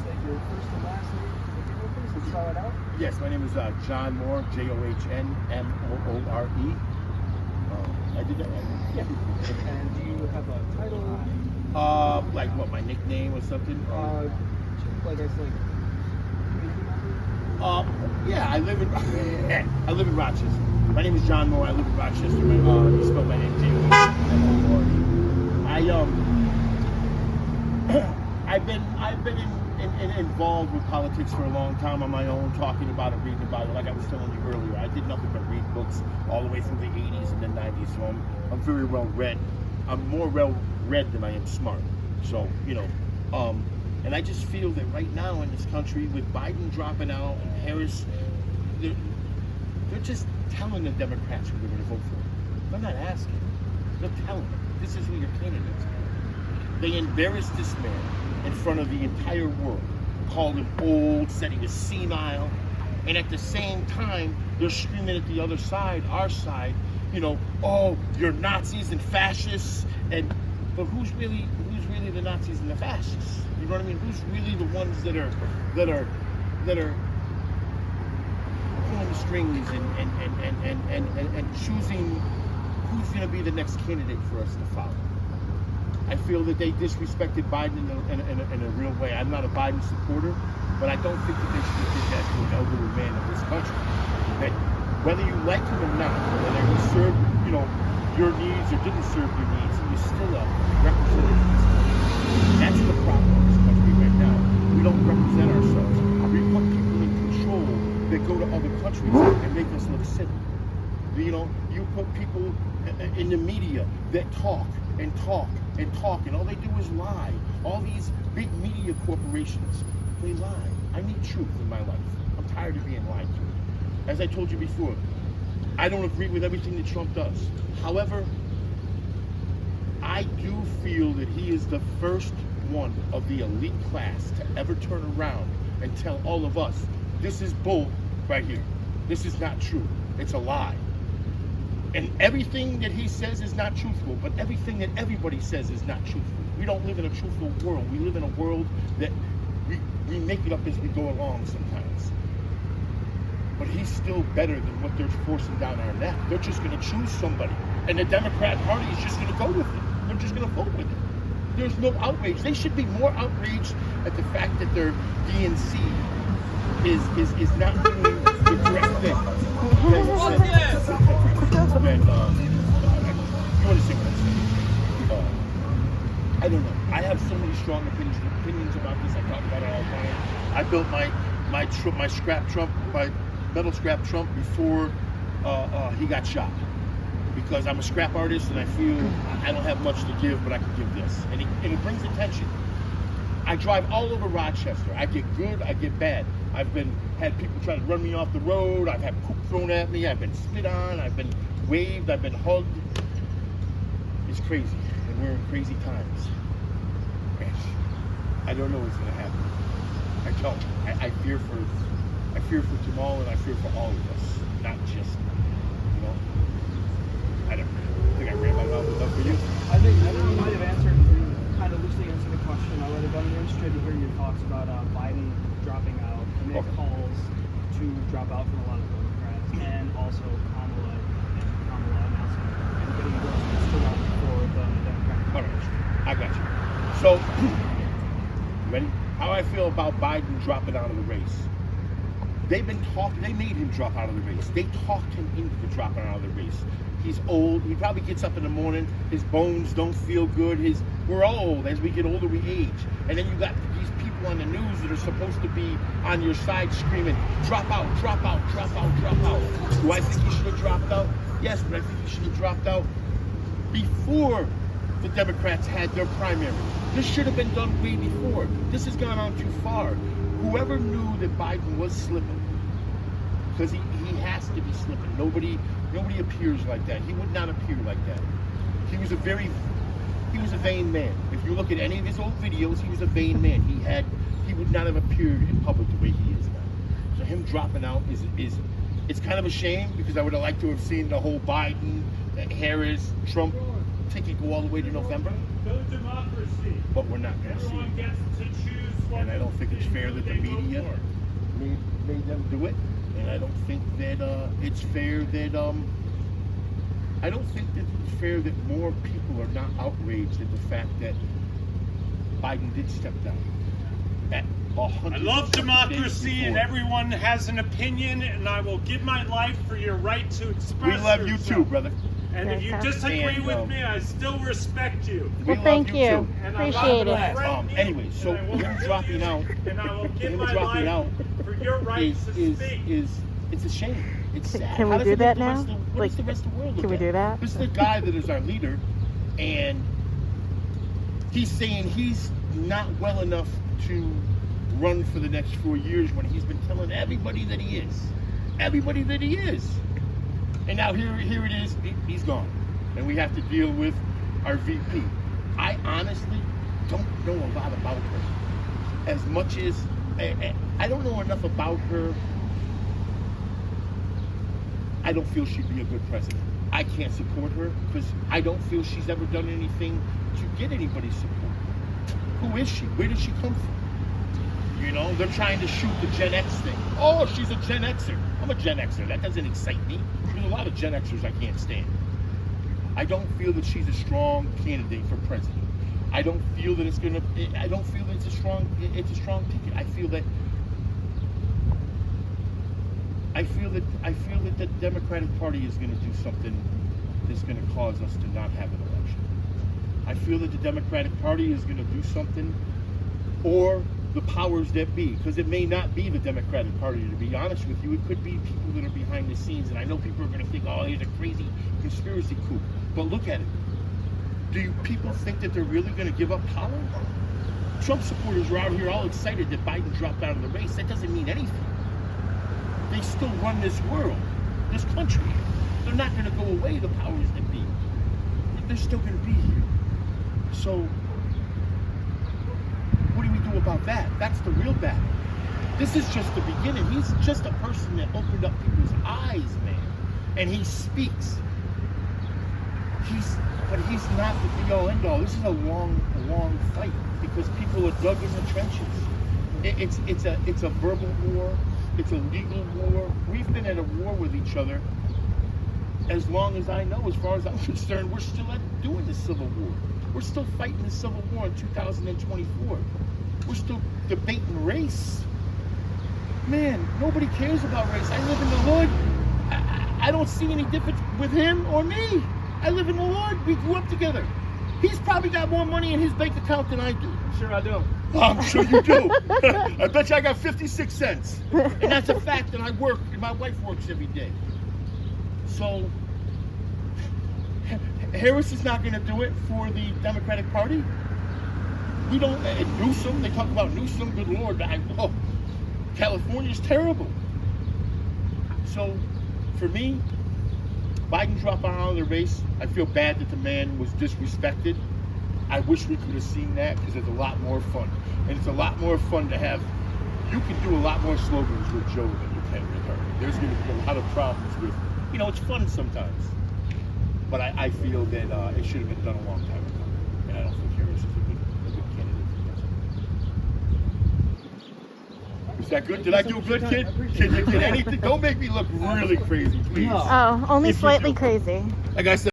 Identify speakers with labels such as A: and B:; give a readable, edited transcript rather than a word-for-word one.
A: like your first and last name? Let's try it out.
B: Yes, my name is John Moore, JohnMoore. I did that right.
A: Yeah. And do you have a title?
B: Like what, my nickname or something?
A: Like I said,
B: Yeah, I live in I live in Rochester. My name is John Moore. I live in Rochester. You spell my name J-O-H-N-M-O-R-E. I've been involved with politics for a long time on my own, talking about it, reading about it. Like I was telling you earlier, I did nothing but read books all the way through the 80s and the 90s, so I'm very well read. I'm more well read than I am smart. So, and I just feel that right now in this country, with Biden dropping out and Harris, they're just telling the Democrats who they're going to vote for. They're not asking. They're telling them, this is who your candidates are. They embarrassed this man in front of the entire world, called him old, said he was senile, and at the same time, they're screaming at the other side, our side, oh, you're Nazis and fascists, but who's really the Nazis and the fascists? You know what I mean? Who's really the ones that are pulling the strings and choosing who's going to be the next candidate for us to follow? I feel that they disrespected Biden in a real way. I'm not a Biden supporter, but I don't think that they should have did that to an elderly man of this country. That whether you like him or not, whether he served, your needs or didn't serve your needs, he was still a representative of this country. That's the problem in this country right now. We don't represent ourselves. We put people in control that go to other countries and make us look silly. You put people in the media that talk and talk and talk, and all they do is lie. All these big media corporations, they lie. I need truth in my life. I'm tired of being lied to. As I told you before, I don't agree with everything that Trump does. However, I do feel that he is the first one of the elite class to ever turn around and tell all of us, this is bull right here. This is not true. It's a lie. And everything that he says is not truthful, but everything that everybody says is not truthful. We don't live in a truthful world. We live in a world that we make it up as we go along sometimes. But he's still better than what they're forcing down our neck. They're just going to choose somebody. And the Democrat Party is just going to go with it. They're just going to vote with it. There's no outrage. They should be more outraged at the fact that their DNC is not doing the correct thing. Then, you understand what I'm saying? I don't know. I have so many strong opinions about this. I talk about it all the time. I built my metal scrap Trump before he got shot, because I'm a scrap artist and I feel I don't have much to give, but I can give this, and it brings attention. I drive all over Rochester. I get good, I get bad. I've had people try to run me off the road. I've had poop thrown at me. I've been spit on. I've been waved. I've been hugged. It's crazy, and we're in crazy times. I don't know what's going to happen. I don't. I fear for Jamal, and I fear for all of us, not just I don't think I ran my mouth enough for you.
A: I think you might have answered, kind of loosely answered the question. I would have been interested to hear your thoughts about Biden dropping out, and make calls to drop out from a lot of Democrats, and also Kamala announcing and getting endorsements to run for the Democratic Party.
B: I got you. So, ready? How I feel about Biden dropping out of the race. They made him drop out of the race. They talked him into dropping out of the race. He's old. He probably gets up in the morning. His bones don't feel good. We're all old. As we get older, we age. And then you got these people on the news that are supposed to be on your side screaming, drop out, drop out, drop out, drop out. Do I think he should have dropped out? Yes, but I think he should have dropped out before the Democrats had their primary. This should have been done way before. This has gone on too far. Whoever knew that Biden was slipping, because he has to be slipping. Nobody appears like that. He would not appear like that. He was a vain man. If you look at any of his old videos, he was a vain man. He would not have appeared in public the way he is now. So him dropping out is it's kind of a shame, because I would have liked to have seen the whole Biden, Harris, Trump ticket go all the way to November.
C: No democracy.
B: But we're not going to see
C: Everyone
B: it.
C: gets to choose
B: and I don't think it's fair that the media made them do it, and I don't think that it's fair that I don't think that it's fair that more people are not outraged at the fact that Biden did step down. At 100
C: I love democracy, and everyone has an opinion, and I will give my life for your right to express
B: We love you
C: yourself.
B: too, brother.
C: And if you
D: Fantastic.
C: disagree
B: And,
C: with me, I still respect you.
B: We
D: Well,
B: love
D: thank
B: you
D: you.
B: too.
C: And I
D: Appreciate
C: will
D: it.
C: friend you,
B: Anyway, so
C: and I will
B: him
C: kill
B: dropping
C: you,
B: out,
C: and I will give
B: him
C: my
B: dropping
C: life
B: out
C: for your right to speak.
B: is it's a shame. It's sad.
D: Can we
B: How does
D: do
B: it make
D: that
B: the rest
D: now?
B: of the- what
D: Like,
B: does the rest of the world look
D: can we
B: at?
D: do that?
B: This is the guy that is our leader, and he's saying he's not well enough to run for the next 4 years when he's been telling everybody that he is. Everybody that he is. And now here it is, he's gone. And we have to deal with our VP. I honestly don't know a lot about her. As much as, I don't know enough about her. I don't feel she'd be a good president. I can't support her because I don't feel she's ever done anything to get anybody's support. Who is she? Where did she come from? You know, they're trying to shoot the Gen X thing. Oh, she's a Gen Xer. I'm a Gen Xer. That doesn't excite me. There's a lot of Gen Xers I can't stand. I don't feel that she's a strong candidate for president. I don't feel that it's gonna. I don't feel that it's a strong ticket. I feel that the Democratic Party is going to do something that's going to cause us to not have an election. I feel that the Democratic Party is going to do something, or the powers that be, because it may not be the Democratic Party, to be honest with you. It could be people that are behind the scenes, and I know people are going to think, oh, he's a crazy conspiracy coup. But look at it. Do you people think that they're really going to give up power? Trump supporters are out here all excited that Biden dropped out of the race. That doesn't mean anything. They still run this world, this country. They're not going to go away, the powers that be. They're still going to be here. So, what do we do about that? That's the real battle. This is just the beginning. He's just a person that opened up people's eyes, man. And he speaks. But he's not the be-all, end-all. This is a long fight because people are dug in the trenches. It's a verbal war. It's a legal war. We've been at a war with each other as long as I know. As far as I'm concerned, we're still doing the Civil War. We're still fighting the Civil War in 2024. We're still debating race. Man, nobody cares about race. I live in the hood. I don't see any difference with him or me. I live in the hood. We grew up together. He's probably got more money in his bank account than I do.
A: I'm sure I do.
B: I'm sure you do. I bet you I got 56 cents. And that's a fact that I work, and my wife works every day. So, Harris is not going to do it for the Democratic Party. We don't, Newsom, they talk about Newsom, good Lord, California's terrible. So, for me, Biden dropping out of the race, I feel bad that the man was disrespected. I wish we could have seen that because it's a lot more fun. And it's a lot more fun to have, you can do a lot more slogans with Joe than you can with her. There's going to be a lot of problems with, it's fun sometimes. But I feel that it should have been done a long time ago. And I don't think Harris is a good candidate for president. Is that good? Did I do good, kid? Can anything? Don't make me look really crazy, please.
D: Oh, only
B: If you
D: slightly
B: do.
D: crazy.
B: Like I said,